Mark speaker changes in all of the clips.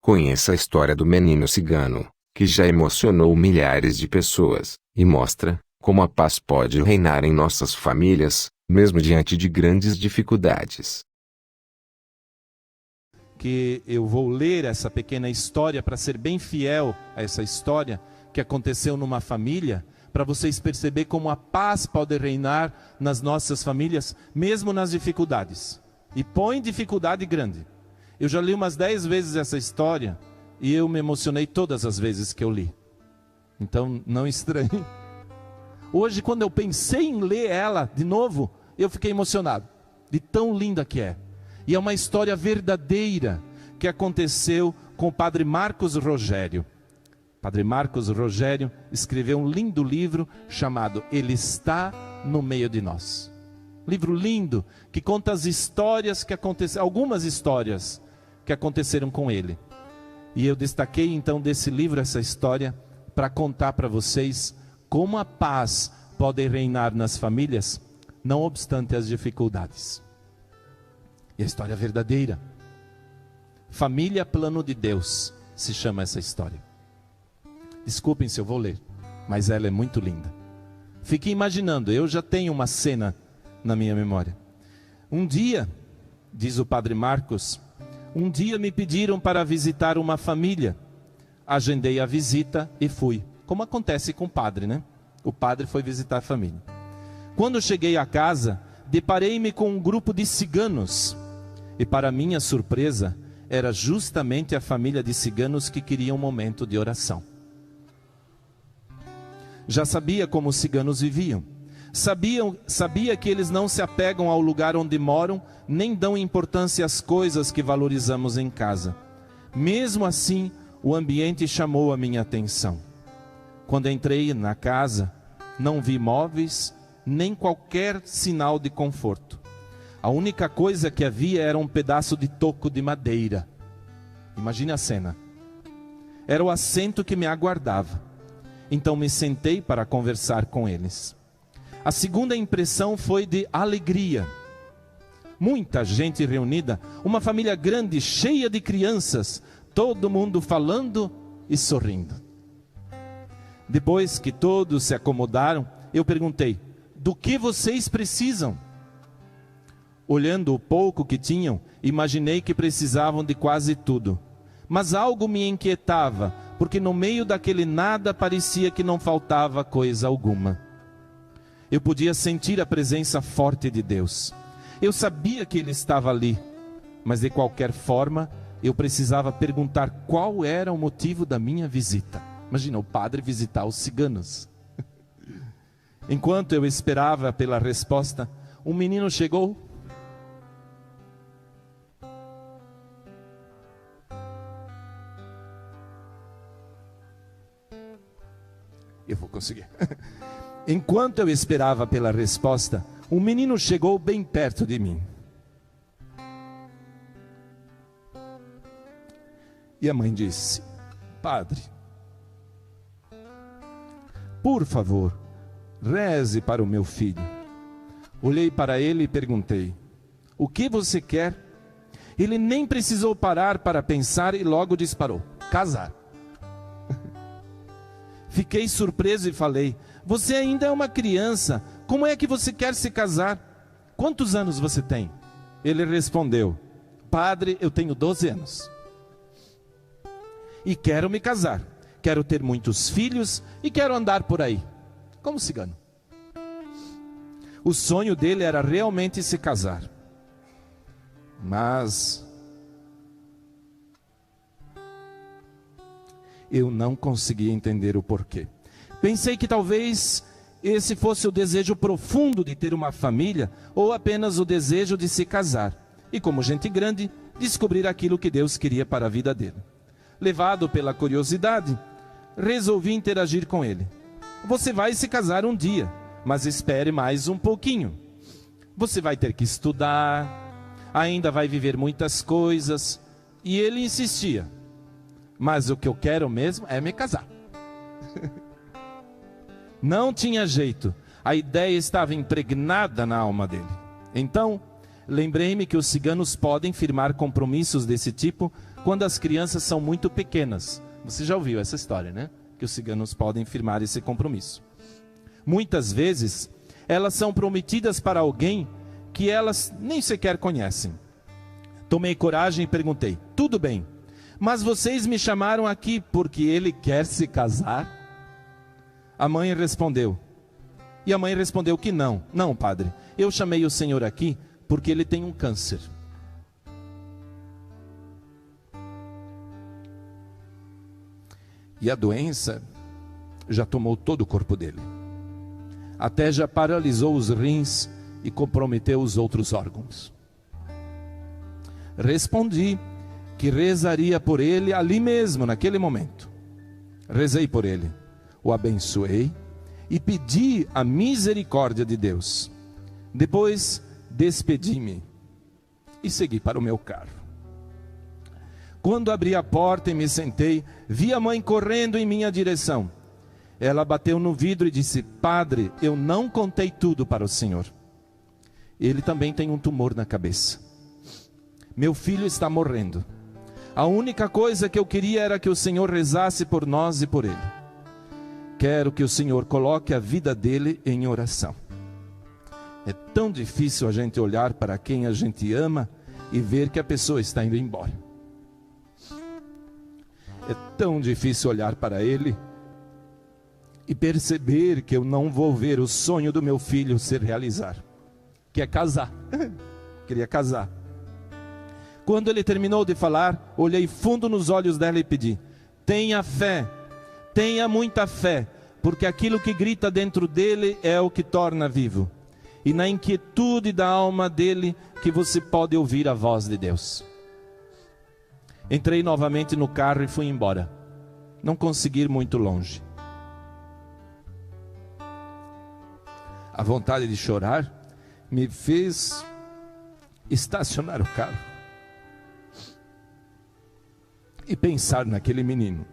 Speaker 1: Conheça a história do menino cigano, que já emocionou milhares de pessoas, e mostra como a paz pode reinar em nossas famílias, mesmo diante de grandes dificuldades.
Speaker 2: Que eu vou ler essa pequena história para ser bem fiel a essa história que aconteceu numa família, para vocês perceberem como a paz pode reinar nas nossas famílias, mesmo nas dificuldades. E põe dificuldade grande. Eu já li umas 10 vezes essa história e eu me emocionei todas as vezes que eu li. Então não estranhe. Hoje, quando eu pensei em ler ela de novo, eu fiquei emocionado, de tão linda que é. E é uma história verdadeira que aconteceu com o padre Marcos Rogério. Padre Marcos Rogério escreveu um lindo livro chamado Ele Está no Meio de Nós. Livro lindo que conta as histórias que aconteceram, algumas histórias que aconteceram com ele. E eu destaquei então desse livro essa história para contar para vocês como a paz pode reinar nas famílias, não obstante as dificuldades. E a história é verdadeira. Família Plano de Deus se chama essa história. Desculpem se eu vou ler, mas ela é muito linda. Fique imaginando, eu já tenho uma cena na minha memória. Um dia, diz o padre Marcos, um dia me pediram para visitar uma família. Agendei a visita e fui. Como acontece com o padre, né? O padre foi visitar a família. Quando cheguei à casa, deparei-me com um grupo de ciganos. E para minha surpresa, era justamente a família de ciganos que queria um momento de oração. Já sabia como os ciganos viviam. Sabia que eles não se apegam ao lugar onde moram, nem dão importância às coisas que valorizamos em casa. Mesmo assim, o ambiente chamou a minha atenção. Quando entrei na casa, não vi móveis, nem qualquer sinal de conforto. A única coisa que havia era um pedaço de toco de madeira. Imagine a cena. Era o assento que me aguardava. Então me sentei para conversar com eles. A segunda impressão foi de alegria. Muita gente reunida, uma família grande, cheia de crianças, todo mundo falando e sorrindo. Depois que todos se acomodaram, eu perguntei: do que vocês precisam? Olhando o pouco que tinham, imaginei que precisavam de quase tudo. Mas algo me inquietava, porque no meio daquele nada parecia que não faltava coisa alguma. Eu podia sentir a presença forte de Deus. Eu sabia que Ele estava ali, mas de qualquer forma, eu precisava perguntar qual era o motivo da minha visita. Imagina, o padre visitar os ciganos. Enquanto eu esperava pela resposta, um menino chegou. Eu vou conseguir. Enquanto eu esperava pela resposta, um menino chegou bem perto de mim. E a mãe disse: padre, por favor, reze para o meu filho. Olhei para ele e perguntei: o que você quer? Ele nem precisou parar para pensar e logo disparou: casar. Fiquei surpreso e falei: você ainda é uma criança, como é que você quer se casar? Quantos anos você tem? Ele respondeu: padre, eu tenho 12 anos. E quero me casar, quero ter muitos filhos e quero andar por aí, como cigano. O sonho dele era realmente se casar. Mas eu não conseguia entender o porquê. Pensei que talvez esse fosse o desejo profundo de ter uma família, ou apenas o desejo de se casar. E como gente grande, descobrir aquilo que Deus queria para a vida dele. Levado pela curiosidade, resolvi interagir com ele. Você vai se casar um dia, mas espere mais um pouquinho. Você vai ter que estudar, ainda vai viver muitas coisas. E ele insistia: mas o que eu quero mesmo é me casar. Não tinha jeito. A ideia estava impregnada na alma dele. Então, lembrei-me que os ciganos podem firmar compromissos desse tipo quando as crianças são muito pequenas. Você já ouviu essa história, né? Que os ciganos podem firmar esse compromisso. Muitas vezes, elas são prometidas para alguém que elas nem sequer conhecem. Tomei coragem e perguntei: tudo bem, mas vocês me chamaram aqui porque ele quer se casar? A mãe respondeu que não. Não, padre, eu chamei o senhor aqui porque ele tem um câncer. E a doença já tomou todo o corpo dele. Até já paralisou os rins e comprometeu os outros órgãos. Respondi que rezaria por ele ali mesmo, naquele momento. Rezei por ele, o abençoei e pedi a misericórdia de Deus. Depois despedi-me e segui para o meu carro. Quando abri a porta e me sentei, vi a mãe correndo em minha direção. Ela bateu no vidro e disse: padre, eu não contei tudo para o senhor. Ele também tem um tumor na cabeça. Meu filho está morrendo. A única coisa que eu queria era que o senhor rezasse por nós e por ele. Quero que o senhor coloque a vida dele em oração. É tão difícil a gente olhar para quem a gente ama e ver que a pessoa está indo embora. É tão difícil olhar para ele e perceber que eu não vou ver o sonho do meu filho se realizar, que é casar. Queria casar. Quando ele terminou de falar, olhei fundo nos olhos dela e pedi: tenha fé, tenha muita fé, porque aquilo que grita dentro dele é o que torna vivo. E na inquietude da alma dele que você pode ouvir a voz de Deus. Entrei novamente no carro e fui embora. Não consegui ir muito longe. A vontade de chorar me fez estacionar o carro e pensar naquele menino.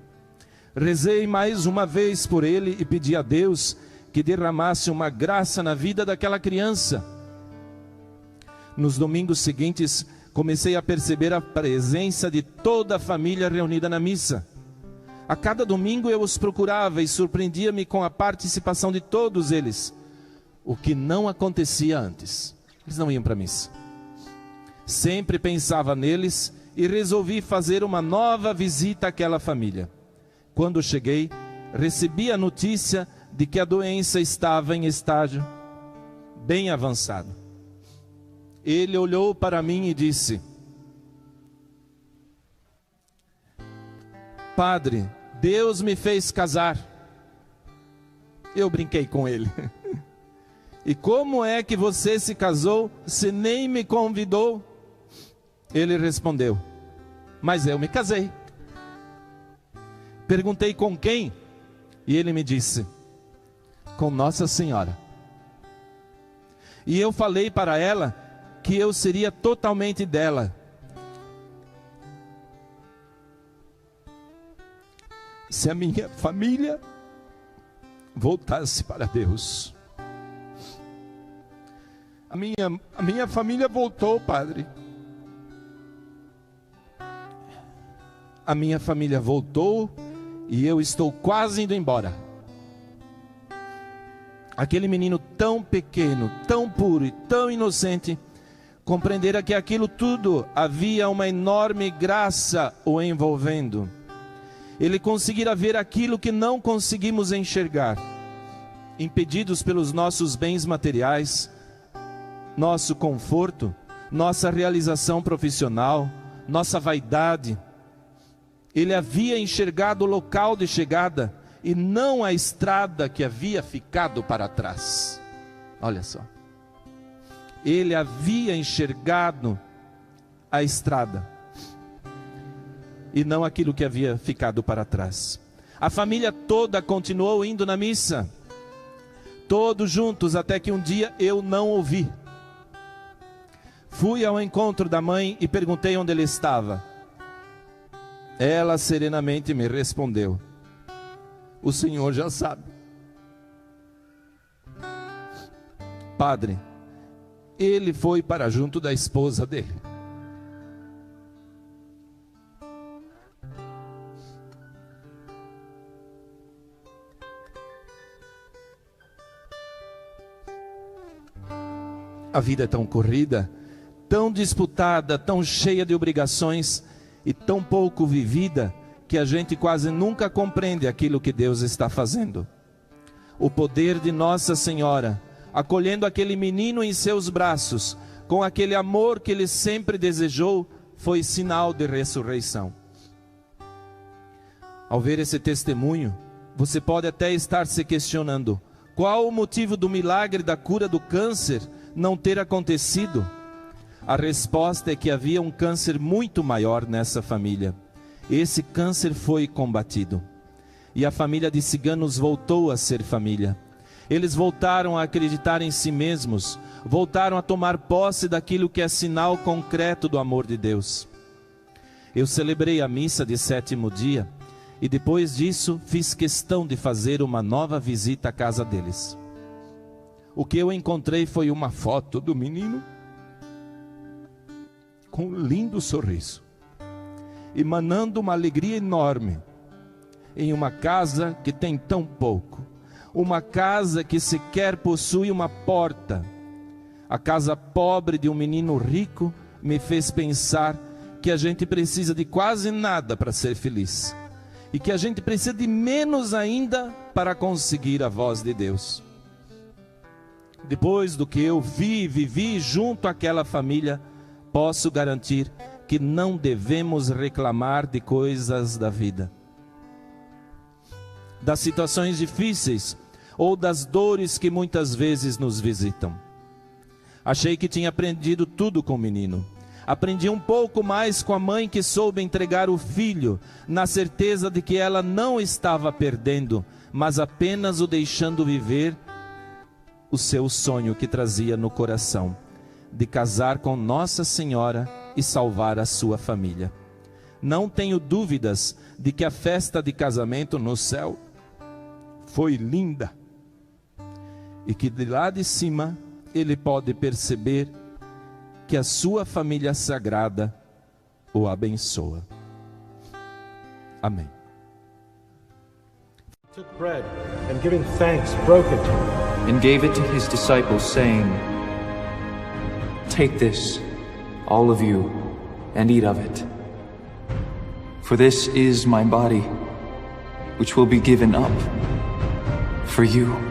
Speaker 2: Rezei mais uma vez por ele e pedi a Deus que derramasse uma graça na vida daquela criança. Nos domingos seguintes, comecei a perceber a presença de toda a família reunida na missa. A cada domingo eu os procurava e surpreendia-me com a participação de todos eles, o que não acontecia antes. Eles não iam para a missa. Sempre pensava neles e resolvi fazer uma nova visita àquela família. Quando cheguei, recebi a notícia de que a doença estava em estágio bem avançado. Ele olhou para mim e disse: padre, Deus me fez casar. Eu brinquei com ele. E como é que você se casou se nem me convidou? Ele respondeu: mas eu me casei. Perguntei com quem? E ele me disse: com Nossa Senhora. E eu falei para ela que eu seria totalmente dela. Se a minha família voltasse para Deus. A minha família voltou, padre. A minha família voltou e eu estou quase indo embora. Aquele menino tão pequeno, tão puro e tão inocente, compreendera que aquilo tudo havia uma enorme graça o envolvendo. Ele conseguira ver aquilo que não conseguimos enxergar, impedidos pelos nossos bens materiais, nosso conforto, nossa realização profissional, nossa vaidade. Ele havia enxergado o local de chegada e não a estrada que havia ficado para trás. Olha só. Ele havia enxergado a estrada e não aquilo que havia ficado para trás. A família toda continuou indo na missa, todos juntos, até que um dia eu não ouvi. Fui ao encontro da mãe e perguntei onde ele estava. Ela serenamente me respondeu: o senhor já sabe. Padre, ele foi para junto da esposa dele. A vida é tão corrida, tão disputada, tão cheia de obrigações e tão pouco vivida, que a gente quase nunca compreende aquilo que Deus está fazendo. O poder de Nossa Senhora, acolhendo aquele menino em seus braços, com aquele amor que ele sempre desejou, foi sinal de ressurreição. Ao ver esse testemunho, você pode até estar se questionando: qual o motivo do milagre da cura do câncer não ter acontecido? A resposta é que havia um câncer muito maior nessa família. Esse câncer foi combatido. E a família de ciganos voltou a ser família. Eles voltaram a acreditar em si mesmos, voltaram a tomar posse daquilo que é sinal concreto do amor de Deus. Eu celebrei a missa de 7º dia e depois disso fiz questão de fazer uma nova visita à casa deles. O que eu encontrei foi uma foto do menino com um lindo sorriso, emanando uma alegria enorme, em uma casa que tem tão pouco, uma casa que sequer possui uma porta. A casa pobre de um menino rico me fez pensar que a gente precisa de quase nada para ser feliz, e que a gente precisa de menos ainda para conseguir a voz de Deus. Depois do que eu vi e vivi junto àquela família, posso garantir que não devemos reclamar de coisas da vida, das situações difíceis ou das dores que muitas vezes nos visitam. Achei que tinha aprendido tudo com o menino. Aprendi um pouco mais com a mãe que soube entregar o filho, na certeza de que ela não estava perdendo, mas apenas o deixando viver o seu sonho que trazia no coração, de casar com Nossa Senhora e salvar a sua família. Não tenho dúvidas de que a festa de casamento no céu foi linda, e que de lá de cima ele pode perceber que a sua família sagrada o abençoa. Amém.
Speaker 3: Took bread and giving thanks broke it
Speaker 4: and gave it to his disciples, saying, "Take this, all of you, and eat of it. For this is my body, which will be given up for you."